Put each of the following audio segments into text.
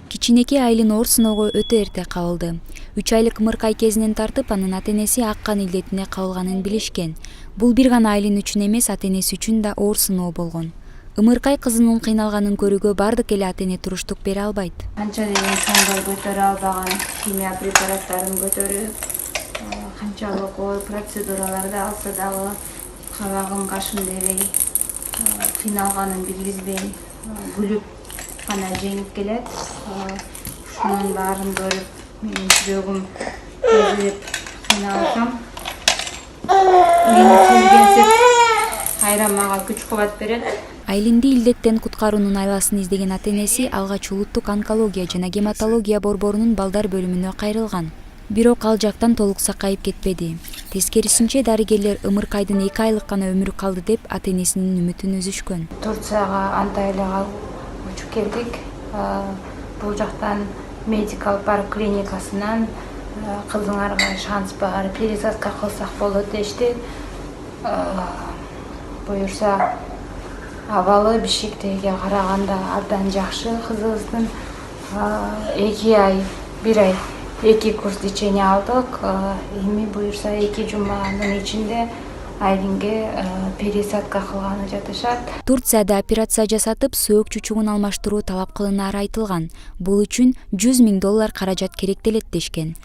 Кичинекей Айлин оор сыноого өтө эрте кабылды. 3 айлык ымыркай кезинен тартып анын ата-энеси ак кан илдетине кабылганын билишкен. Бул бир гана Айлин үчүн эмес, ата-энеси үчүн да оор сыноо болгон. Ымыркай кызынын кыйналганын көрүүгө бардык эле ата-эне туруштук бере албайт. Канча деген чоңдор көтөрө албаган химия препараттарын көтөрүп, канчалык оор процедураларды алса дагы кабагым кашым дебей, кыйналганын билгизбей, күлүп гана жеңип келет. Ушунун баарын көрүп, менин жүрөгүм өзүлүп кыйналсам, мени сезгенсип кайра мага күч кубат берет. Айлинди илдеттен куткаруунун айласын издеген ата-энеси алгач улуттук онкология жана гематология борборунун балдар бөлүмүнө кайрылган. Бирок ал жактан толук сакайып кетпеди. Тескерисинче дарыгерлер Ымыркайдын 2 айлык гана өмүрү калды деп ата-энесинин үмүтүн үзүшкөн. Турцияга Анталияга учуп келдик. Бул жактан медикал парк клиникасынан кызыңарга шанс бар, пересадка кылсак болот дешти. Буюрса абалы Бишкектеги караганда абдан жакшы кызыбыздын. 2 ай, 1 ай 2 курс лечение алдык. Эми буюрса 2 жуманын ичинде Айлинге пересадка кылганы жатышат. Турцияда операция жасатып, сөөк чучугун алмаштыруу талап кылынары айтылган. Бул үчүн $100,000 каражат керектелет дешкен.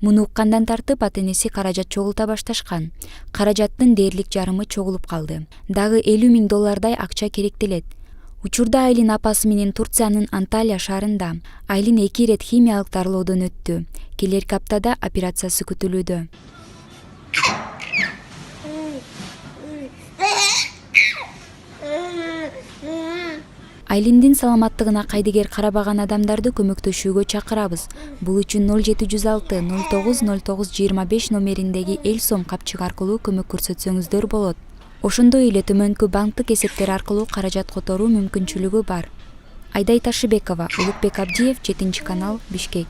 Муну уккандан тартып ата-энеси каражат чогулта башташкан. Каражаттын дээрлик жарымы чогулуп калды. Дагы $50,000 акча керектелет. Учурда Айлин апасы менен Турциянын Анталия шаарында. Айлин 2 ирет химиялык дарылоодон өттү. Келерки аптада операциясы күтүлүүдө. Айлиндин саламаттыгына кайдыгер карабаган адамдарды көмөктөшүүгө чакырабыз. Бул үчүн 0706 09 09 25 номериндеги эл сом капчык аркылуу көмөк көрсөтсөңүздөр болот. Ошондой эле төмөнкү банктык эсептер аркылуу каражат которуу мүмкүнчүлүгү бар. Айдай Ташыбекова, Улукбек Абдиев, 7 канал, Бишкек.